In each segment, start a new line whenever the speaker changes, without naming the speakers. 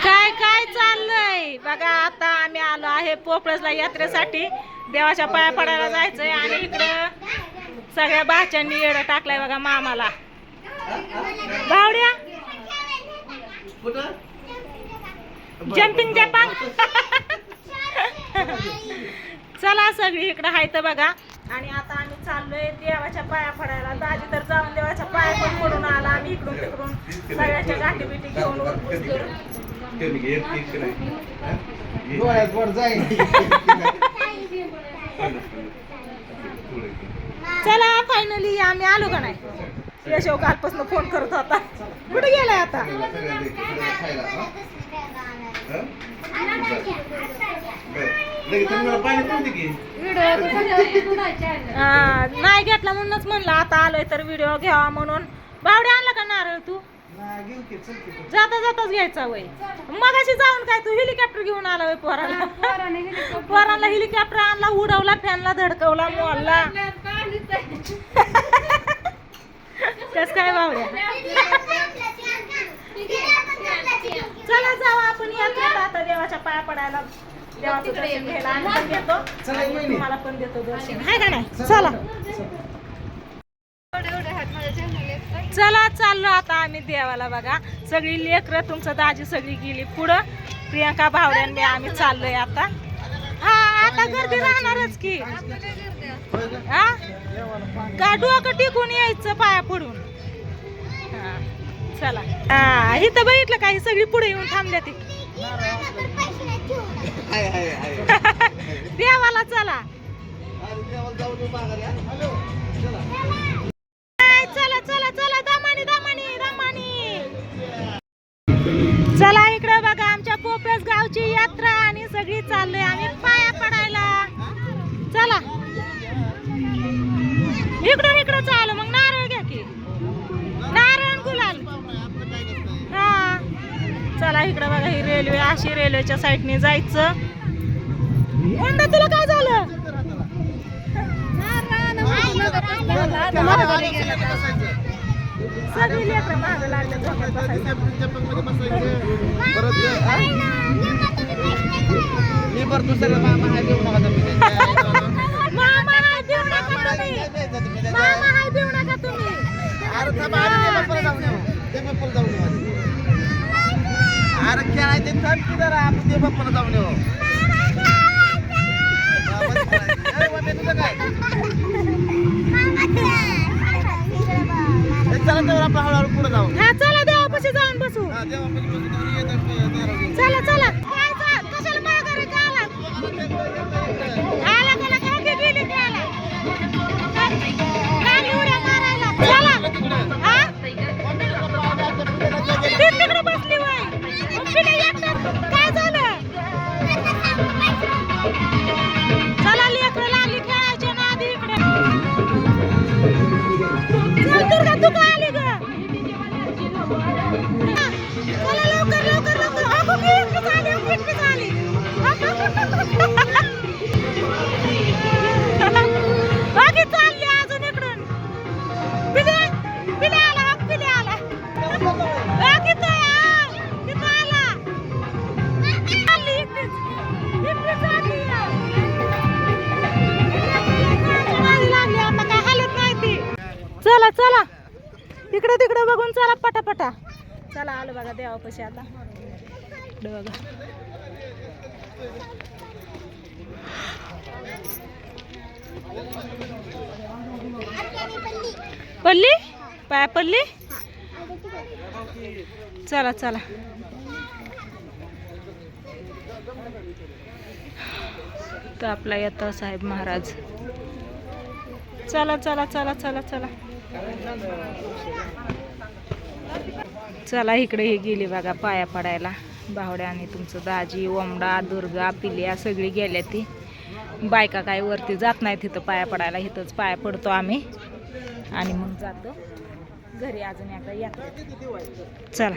काय काय चाललंय बघा. आता आम्ही आलो आहे पोपळसला यात्रेसाठी. देवाच्या पाया पडायला जायचंय आणि इकडं सगळ्या बाच्यांनी येडं टाकलाय बघा मामाला. भावड्या जम्पिंग जपांग. चला सगळी इकडं हाय तर बघा. आणि आता आम्ही चाललोय देवाच्या पाया पडायला. दाजी तर जाऊन देवाच्या पाया पण पडून आला. आम्ही इकडून तिकडून सगळ्याच्या गाठी बिठी घेऊन चला फायनली आम्ही आलो का नाही. यशव कालपासून फोन करत होता. कुठे गेलाय आता. नाही घेतला म्हणूनच म्हणलं आता आलोय तर व्हिडिओ घ्यावा म्हणून. बावड्या आणला का नारळ तू. जाता जाताच घ्यायचा वय. मगाशी जाऊन काय तू हेलिकॉप्टर घेऊन आला वय पोराला. पोराला हेलिकॉप्टर आणला, उडवला, फॅनला धडकवला, मोडला. कस काय बावड्या. चला जाऊ आपण यात्रेत आता देवाच्या पाया पडायला. देवाचं दर्शन घ्यायला आम्ही पण देतो, तुम्हाला पण देतो दर्शन. आहे का नाही. चला चला चाललो आता आम्ही देवाला बघा. सगळी लेकरं तुमचं दाजी सगळी गेली पुढं. प्रियंका भावड्यांनी आम्ही चाललोय आता. हा आता गर्दी राहणारच की. हा का डोकं टिकून यायचं पाया पडून. हा चला. हा इथं बघितलं का ही सगळी पुढे येऊन थांबल्या ती. देवाला चला. चला चला चला दामानी दामानी दामानी. चला इकडे बघा आमच्या पोपळस गावची यात्रा आणि सगळी चाललोय आम्ही पाया पडायला. चला इकडून इकडं चालू. मग नारळ घ्या की. नारळ गुलाल. हा चला इकडे बघा ही रेल्वे अशी रेल्वेच्या साईडने जायचं. कोणता तुला काय झालं. सगळी लेकरं मागं लागले. मामा हाय देऊ नका तुम्ही. मामा हाय देऊ नका तुम्ही. अरे खेळायचे थांब की जरा. आपण ते बाप्पाला जाऊन येऊ. चला तर आपण हळूहळू पुढे जाऊ. हा चला देवापाशी जाऊन बसू. चला चला. कशाला माघारी आला. आला मला काय गेली त्याला. गाडी उड्या मारायला. चला हा तिकडे बसली वय. काय झालं. चला लेकरं लागली खेळायच्या नादी इकडे. दुर्गा तू का आली ग. चला लवकर लवकर लवकर. अगो किती झाली किती झाली. बाकी चालली अजून इकडून. पिले पिले आला पिले आला. बाकी तो तिथं आला. चालली इकडेच इकडेच आली. लागली आता काय हालत नाही ती. चला चला इकडे तिकडे बघून चला पटापटा. चला आलो बघा देवापाशी आता. इकडे बघा पल्ली पाया पल्ली. चला चला तर आपला येतो साहेब महाराज. चला चला चला चला चला चला इकडे हे गेली बघा पाया पडायला. बावड्या आणि तुमचं दाजी, ओमडा, दुर्गा, पिल्या सगळी गेल्या. ती बायका काय वरती जात नाही तिथं पाया पडायला. इथंच पाया पडतो आम्ही आणि मग जातो घरी. अजून एकदा यात्रेत. चला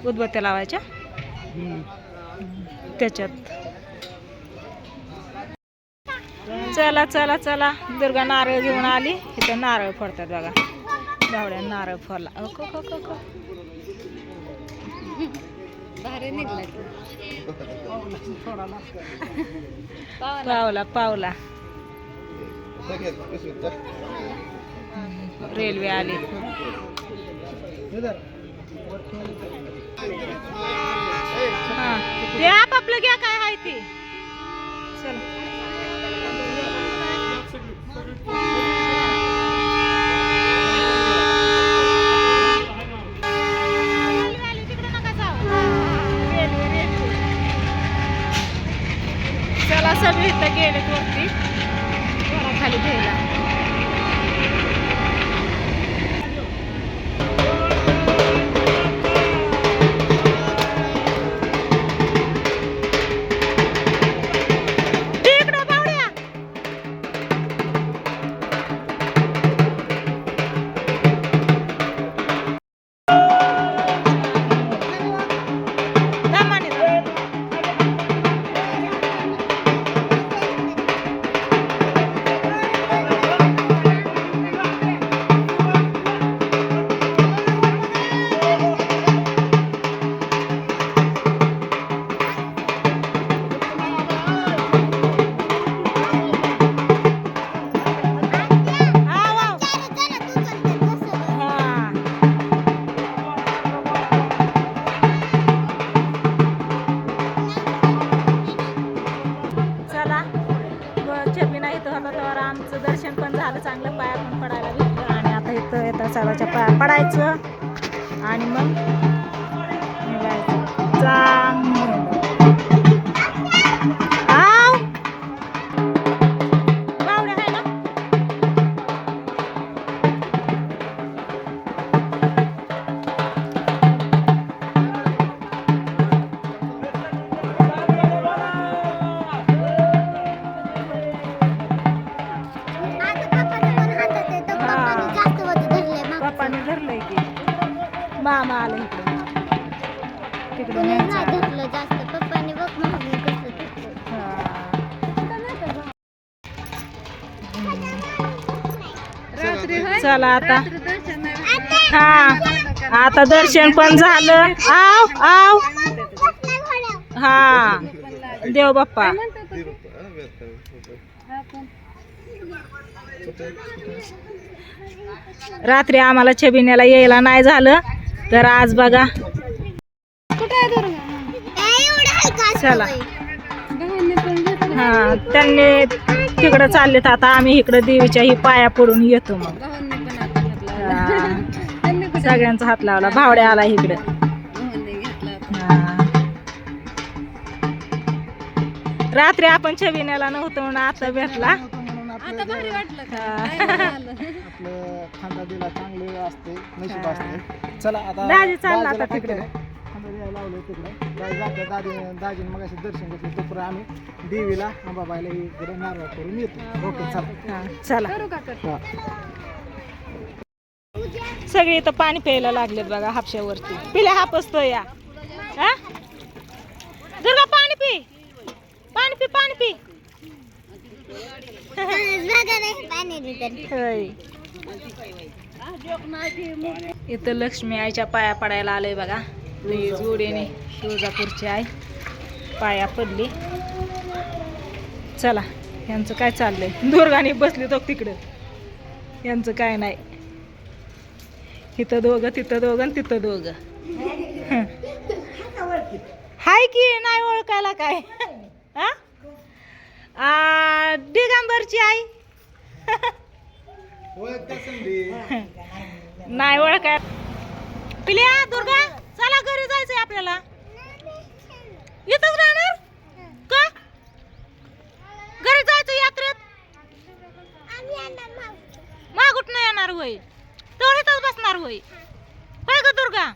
उदबत्त्या लावायच्या त्याच्यात. चला चला चला. दुर्गा नारळ घेऊन आली. इथं नारळ फोडतात बघा. बावड्या नारळ फोडला. पावला पावला रेल्वे आली. हा ते आपापलं घ्या काय आहे ते. चला चला सगळी इथं गेले वरती खाली घ्यायला. आमचं दर्शन पण झालं चांगलं, पाया पण पडायला भेटलं. आणि आता इथं येतं सर्वाच्या पाया पडायचं आणि मग निघायचं चांगलं. बावड्या आहे ना. धरलंय की मामा आलं इकडे तिकडे धरलं जास्त पप्पाने बघ चला आता. हा आता दर्शन पण झालं. आव आव हा देव बाप्पा. रात्री आम्हाला छबिन्याला यायला नाही झालं तर आज बघा चला. हा त्यांनी तिकडं चाललेत, आता आम्ही इकडं देवीच्या ही पाया पडून येतो. मग सगळ्यांचा हात लावला. भावड्या आला इकडं. रात्री आपण छबिन्याला नव्हतो म्हणून आता भेटला. आता भारी वाटलं. आपलं खांदा दिला चांगले असते, नशीब असते. चला आता दाजी चालला आता तिकडे खांदा द्यायला लावलं तिकडे. दाजीने मग असे दर्शन घेतलं तोपर्यंत आम्ही देवीला अंबाबाईला इकडे नारळ करून येतो. ओके चला चला. सगळे इथं पाणी प्यायला लागलेत बघा हापशावरती. पिल्या हापसतो या. हा दुर्गा पाणी पी, पाणी पी, पाणी पी. इथं लक्ष्मी आईच्या पाया पडायला आलंय बघा. जोडीने तुळजापूरची आई पाया पडली. चला यांचं काय चाललंय. दुर्गाने बसली तो तिकडं. यांचं काय नाही. इथं दोघं, तिथं दोघं, तिथं दोघं. हाय की नाही ओळखायला काय. हा दिगंबरची आई नाही ओळखाय. पिल्या दुर्गा चला घरी जायचंय आपल्याला. इथंच राहणार का. घरी जायचं यात्रेत. मागूट नाही येणार होय. तर इथंच बसणार होय. काय ग दुर्गा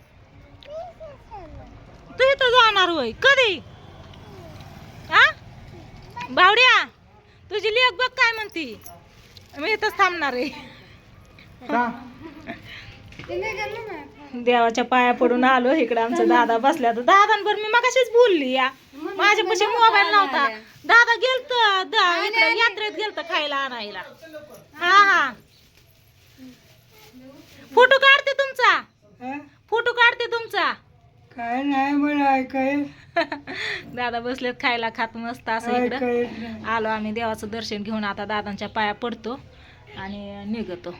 तू इथं जाणार होय. कधी. हा भावड्या तुझी लेक बघ काय म्हणती. मी इथंच थांबणार आहे. देवाच्या पाया पडून आलो. इकडे आमचा दादा बसल्या. तर दादांवर मी मगाशीच बोलली या. माझ्यापाशी मोबाईल नव्हता. दादा गेलत इकडे यात्रेत गेलत खायला आणायला. हा हा फोटो काढते तुमचा. फोटो काढते तुमचा.
काय नाही मला ऐकाय.
दादा बसलेत खायला खात मस्त असं इकडं आलो आम्ही देवाचं दर्शन घेऊन आता दादांच्या पाया पडतो आणि निघतो.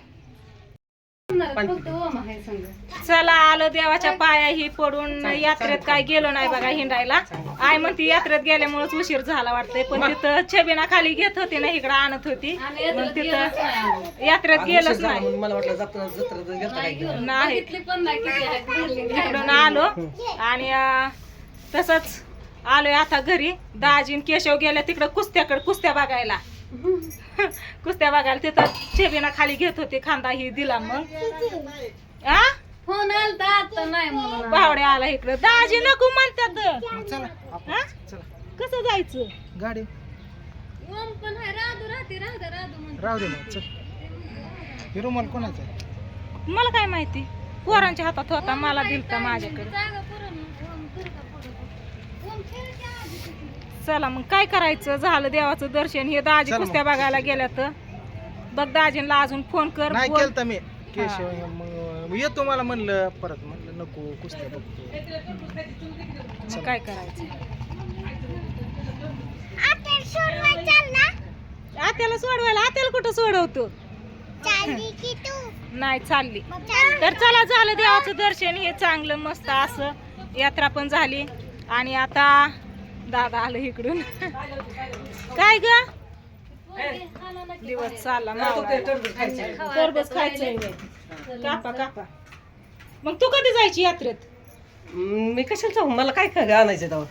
चला आलो देवाच्या पाया ही पडून यात्रेत काय गेलो नाही बघा हिंडायला. आई म्हणती यात्रेत गेल्यामुळेच उशीर झाला वाटतंय पण तिथं छबिना खाली घेत होती ना इकडं आणत होती मग तिथं यात्रेत गेलंच नाही. नाही इकडून आलो आणि तसंच आलोय आता घरी. दाजीन केशव गेल्या तिकडं कुस्त्या बघायला. कुस्त्या बघायला तिथं छबिना खाली घेत होती खांदा ही दिला मग भावड्या आला इकडं. दाजी नको म्हणतात. कसं जायचं
गाडी राहू दे मग. चल रुमाल कोणाचा आहे?
मला काय माहिती पोरांच्या हातात होता मला दिलता माझ्याकडे. चला मग काय करायचं झालं देवाचं दर्शन. हे दाजी कुस्त्या बघायला गेल्या तर बघ दाजींना अजून फोन कर.
नाही केलता मी केशव मग येतो मला म्हणलं परत म्हणलं नको कुस्त्या बघतो.
मग काय करायचं आत्याला सोडवायला. आत्याला कुठं सोडवतो नाही चालली. तर चला झालं देवाचं दर्शन हे चांगलं मस्त असं यात्रा पण झाली आणि आता दादा आलं इकडून. काय ग दिवस चालला टरबूज खायचंय. कापा कापा. मग तू कधी जायची यात्रेत?
मी कशाला जाऊ मला काय आणायचं तेव्हा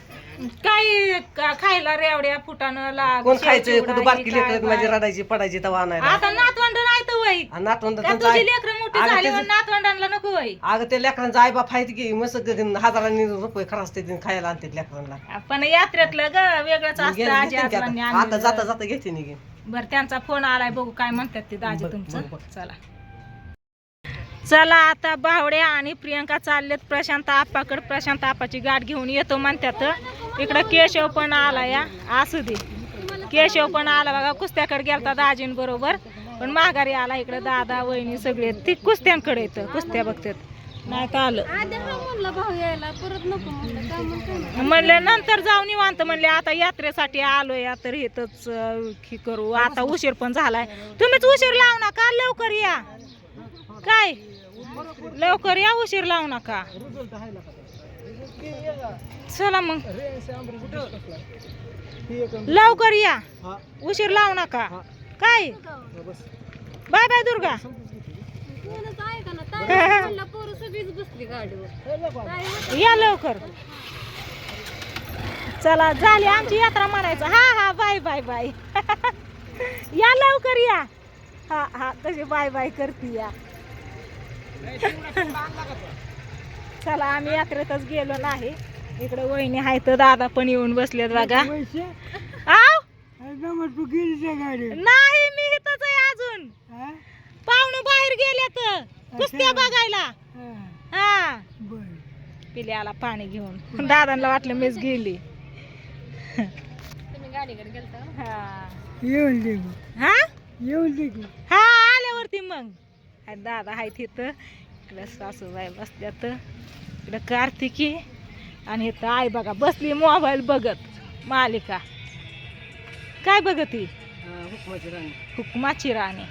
काय खायला रेवड्या फुटाणं
कोण खायचं कुठं बारकी लेकरं माझी रडायची पडायची तेव्हा आणायला.
आता नातवंड नाही तर वय
नातवंड
तुझी लेकरं मोठी झाली नातवंडांना नको वय.
अगं ते लेकरांचा आई बाप आहेत की मस्त हजारांनी रुपये खरं असते खायला आणतात लेकरांना.
पण यात्रेतलं ग वेगळंच असतं. आजी आजोबांनी
आता जाता जाता घेते निघे.
बर त्यांचा फोन आलाय बघू काय म्हणतात ते दाजी तुमचं. चला चला आता भावड्या आणि प्रियंका चाललेत प्रशांत आप्पाकडे. प्रशांत आप्पाची गाठ घेऊन येतो म्हणतात. इकडं केशव पण आला या असू दे. केशव पण आला बघा कुस्त्याकडे गेलता दाजीन बरोबर पण माघारी आला. इकडे दादा वहिनी सगळे ती कुस्त्यांकडे येतं कुस्त्या बघतात. नाही का आलं म्हणलं नंतर जाऊ निवांत म्हणले आता यात्रेसाठी आलो या तर इथंच करू. आता उशीर पण झालाय. तुम्हीच उशीर लावू नका लवकर या. काय लवकर या उशीर लावू नका. चला मग लवकर या उशीर लावू नका. काय बाय बाय दुर्गा. या लवकर. चला झाली आमची यात्रा म्हणायचं. हा हा बाय बाय बाय. या लवकर या. हा हा कशी बाय बाय करते या. चला आम्ही यात्रेतच गेलो नाही. इकडे वहिनी आहे तर दादा पण येऊन बसलेत बघा. नाही मी इथंच आहे अजून. पाहुणे बाहेर गेले तर कुस्त्या बघायला. हा पिल्याला पाणी घेऊन दादांना वाटलं मीच गेली. हा आल्यावरती मग दादा आहे तिथं. इकडे सासूबाई बसल्यात. इकडे कार्तिकी आणि इथं आई बघा बसली मोबाईल बघत मालिका. काय बघत ही हुकमाची राणी.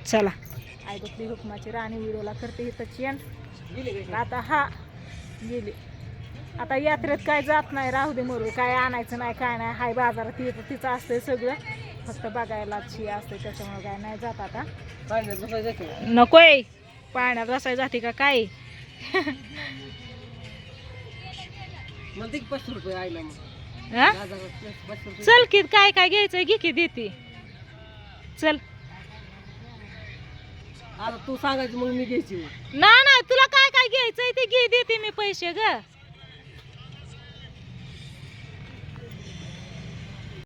चला आई बसली हुकमाची राणी व्हिडिओला करते इथं चेंज. आता हा गेली. आता यात्रेत काय जात नाही राहू दे मरू. काय आणायचं नाही काय नाही. हाय बाजारात येतं तिचं असतंय सगळं फक्त बघायला शी असते त्याच्यामुळे काय नाही जात. आता नकोय पाण्यात बसायला जाते का काय. चल की काय काय घ्यायचंय घे की देते. चल
आता तू सांगायचं मग मी घ्यायची.
नाही तुला काय काय घ्यायचंय ते घे देते मी पैसे ग.